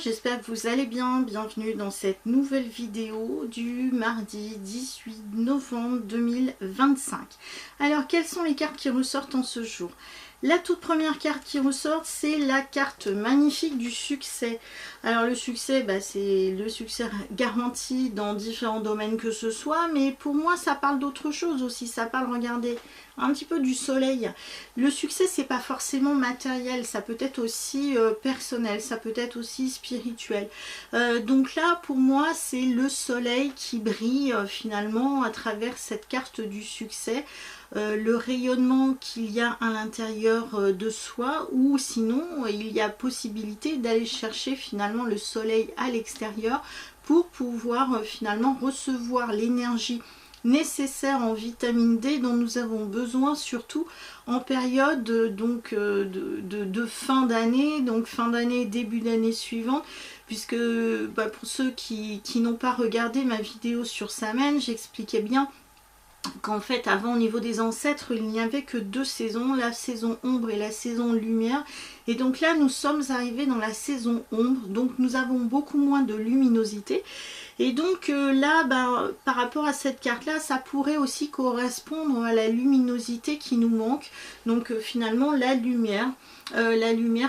j'espère que vous allez bien. Bienvenue dans cette nouvelle vidéo du mardi 18 novembre 2025. Alors, quelles sont les cartes qui ressortent en ce jour? La toute première carte qui ressort, c'est la carte magnifique du succès. Alors le succès, c'est le succès garanti dans différents domaines que ce soit, mais pour moi ça parle d'autre chose aussi, ça parle, regardez, un petit peu du soleil. Le succès, c'est pas forcément matériel, ça peut être aussi personnel, ça peut être aussi spirituel. Donc là, pour moi, c'est le soleil qui brille finalement à travers cette carte du succès. Le rayonnement qu'il y a à l'intérieur de soi, ou sinon il y a possibilité d'aller chercher finalement le soleil à l'extérieur pour pouvoir finalement recevoir l'énergie nécessaire en vitamine D dont nous avons besoin, surtout en période de fin d'année, donc fin d'année, début d'année suivante, puisque pour ceux qui n'ont pas regardé ma vidéo sur Samhain, j'expliquais bien qu'en fait avant, au niveau des ancêtres, il n'y avait que deux saisons, la saison ombre et la saison lumière, et donc là nous sommes arrivés dans la saison ombre, donc nous avons beaucoup moins de luminosité, et donc là par rapport à cette carte là, ça pourrait aussi correspondre à la luminosité qui nous manque, donc finalement la lumière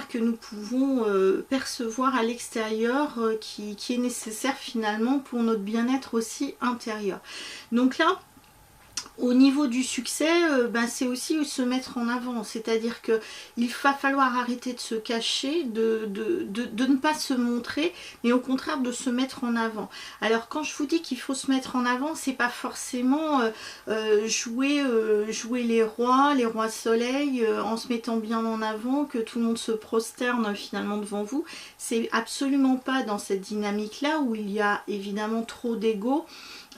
que nous pouvons percevoir à l'extérieur, qui est nécessaire finalement pour notre bien-être aussi intérieur. Donc là, au niveau du succès, c'est aussi se mettre en avant, c'est-à-dire que il va falloir arrêter de se cacher, de ne pas se montrer, mais au contraire de se mettre en avant. Alors quand je vous dis qu'il faut se mettre en avant, c'est pas forcément jouer les rois soleil, en se mettant bien en avant, que tout le monde se prosterne finalement devant vous. C'est absolument pas dans cette dynamique-là où il y a évidemment trop d'ego.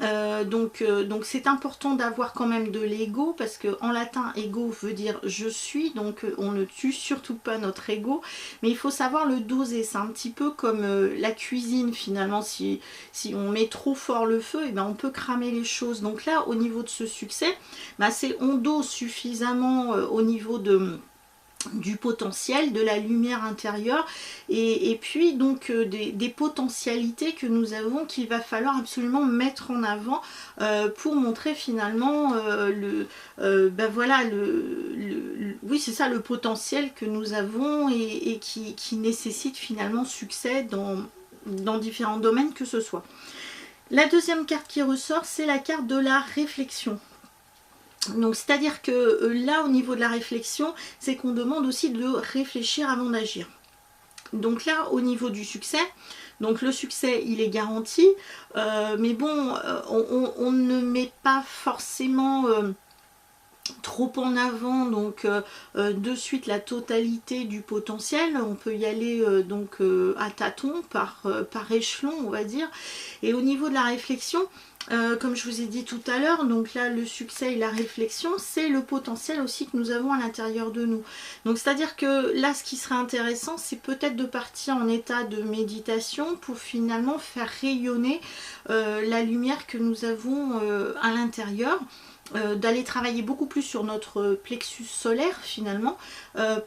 Donc c'est important d'avoir quand même de l'ego, parce que en latin ego veut dire je suis, donc on ne tue surtout pas notre ego, mais il faut savoir le doser. C'est un petit peu comme la cuisine finalement, si on met trop fort le feu, on peut cramer les choses. Donc là, au niveau de ce succès, c'est on dose suffisamment au niveau du potentiel, de la lumière intérieure, et puis donc des potentialités que nous avons, qu'il va falloir absolument mettre en avant pour montrer finalement oui c'est ça, le potentiel que nous avons et qui nécessite finalement succès dans différents domaines que ce soit. La deuxième carte qui ressort, c'est la carte de la réflexion. Donc c'est-à-dire que là, au niveau de la réflexion, c'est qu'on demande aussi de réfléchir avant d'agir. Donc là, au niveau du succès, donc le succès il est garanti, mais bon, on ne met pas forcément trop en avant donc de suite la totalité du potentiel. On peut y aller à tâtons, par échelon on va dire. Et au niveau de la réflexion, comme je vous ai dit tout à l'heure, donc là le succès et la réflexion, c'est le potentiel aussi que nous avons à l'intérieur de nous. Donc c'est à dire que là, ce qui serait intéressant, c'est peut-être de partir en état de méditation pour finalement faire rayonner la lumière que nous avons à l'intérieur. D'aller travailler beaucoup plus sur notre plexus solaire finalement,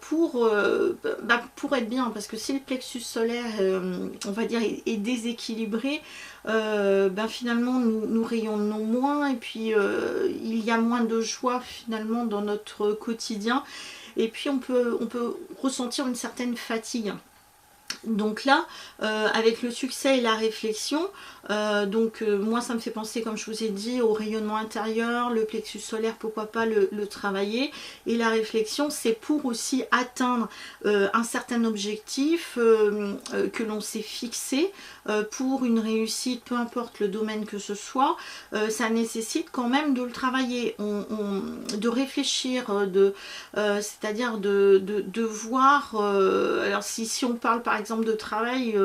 pour être bien, parce que si le plexus solaire on va dire est déséquilibré, finalement nous rayonnons moins, et puis il y a moins de joie finalement dans notre quotidien, et puis on peut ressentir une certaine fatigue. Donc là, avec le succès et la réflexion, moi ça me fait penser, comme je vous ai dit, au rayonnement intérieur, le plexus solaire, pourquoi pas le travailler, et la réflexion c'est pour aussi atteindre un certain objectif que l'on s'est fixé pour une réussite, peu importe le domaine que ce soit. Ça nécessite quand même de le travailler, de réfléchir, c'est-à-dire de voir, alors si on parle par exemple de travail,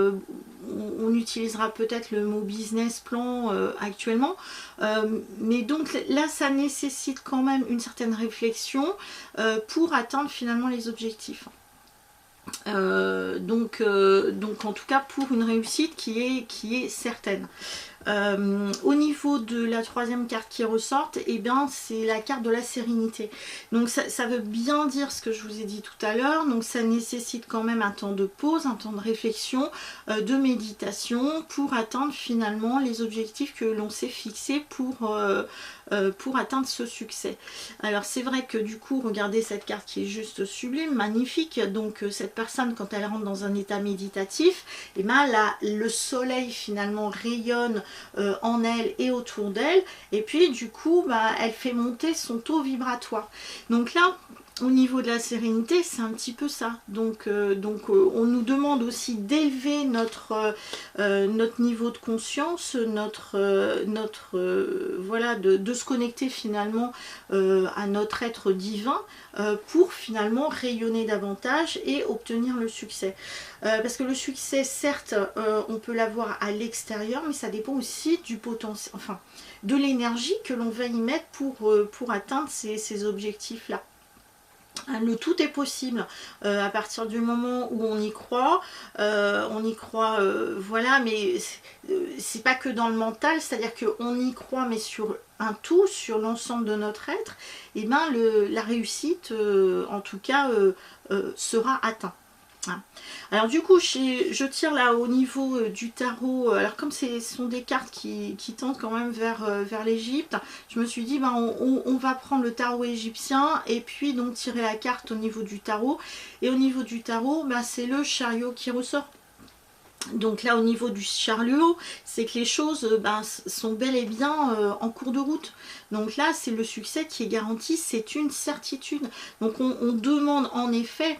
on utilisera peut-être le mot business plan actuellement, mais donc là ça nécessite quand même une certaine réflexion pour atteindre finalement les objectifs. Donc en tout cas pour une réussite qui est certaine. Au niveau de la troisième carte qui ressort, et bien c'est la carte de la sérénité. Donc ça veut bien dire ce que je vous ai dit tout à l'heure. Donc ça nécessite quand même un temps de pause, un temps de réflexion, de méditation pour atteindre finalement les objectifs que l'on s'est fixés pour atteindre ce succès. Alors c'est vrai que du coup, regardez cette carte qui est juste sublime, magnifique. Donc cette personne, quand elle rentre dans un état méditatif, et ben là, le soleil finalement rayonne en elle et autour d'elle, et puis du coup, bah, elle fait monter son taux vibratoire. Donc là, au niveau de la sérénité, c'est un petit peu ça. Donc, on nous demande aussi d'élever notre niveau de conscience, voilà, de se connecter finalement à notre être divin pour finalement rayonner davantage et obtenir le succès. Parce que le succès, certes, on peut l'avoir à l'extérieur, mais ça dépend aussi du potentiel, enfin, de l'énergie que l'on va y mettre pour atteindre ces objectifs-là. Le tout est possible à partir du moment où on y croit, voilà, mais c'est pas que dans le mental, c'est-à-dire qu'on y croit, mais sur un tout, sur l'ensemble de notre être, et ben la réussite, en tout cas, sera atteinte. Alors du coup, je tire là au niveau du tarot. Alors comme ce sont des cartes qui tendent quand même vers l'Égypte, je me suis dit ben, on va prendre le tarot égyptien et puis donc tirer la carte au niveau du tarot. Et au niveau du tarot, ben, c'est le chariot qui ressort. Donc là au niveau du chariot, c'est que les choses sont bel et bien en cours de route. Donc là c'est le succès qui est garanti, c'est une certitude. Donc on demande en effet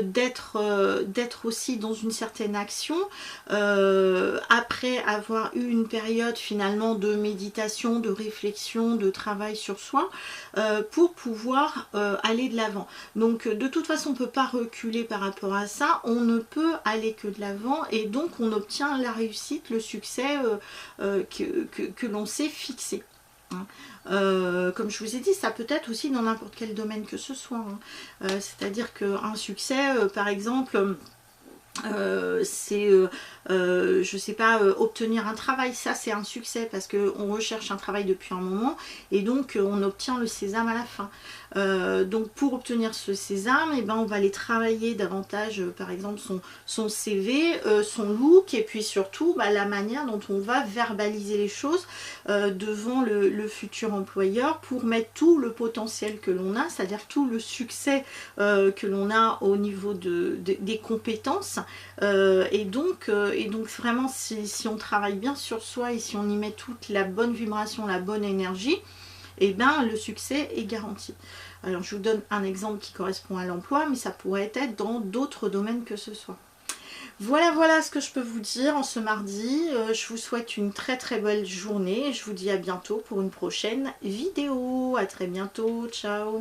d'être aussi dans une certaine action après avoir eu une période finalement de méditation, de réflexion, de travail sur soi pour pouvoir aller de l'avant. Donc de toute façon on ne peut pas reculer par rapport à ça, on ne peut aller que de l'avant et donc on obtient la réussite, le succès que l'on s'est fixé. Comme je vous ai dit, ça peut être aussi dans n'importe quel domaine que ce soit. C'est-à-dire qu'un succès, par exemple, c'est je sais pas, obtenir un travail, ça c'est un succès parce qu'on recherche un travail depuis un moment et donc on obtient le sésame à la fin. Donc pour obtenir ce sésame, et ben, on va aller travailler davantage par exemple son CV, son look et puis surtout la manière dont on va verbaliser les choses devant le futur employeur pour mettre tout le potentiel que l'on a, c'est-à-dire tout le succès que l'on a au niveau des compétences et donc vraiment si on travaille bien sur soi et si on y met toute la bonne vibration, la bonne énergie, et bien le succès est garanti. Alors je vous donne un exemple qui correspond à l'emploi, mais ça pourrait être dans d'autres domaines que ce soit. Voilà ce que je peux vous dire en ce mardi. Je vous souhaite une très belle journée et je vous dis à bientôt pour une prochaine vidéo. À très bientôt, ciao.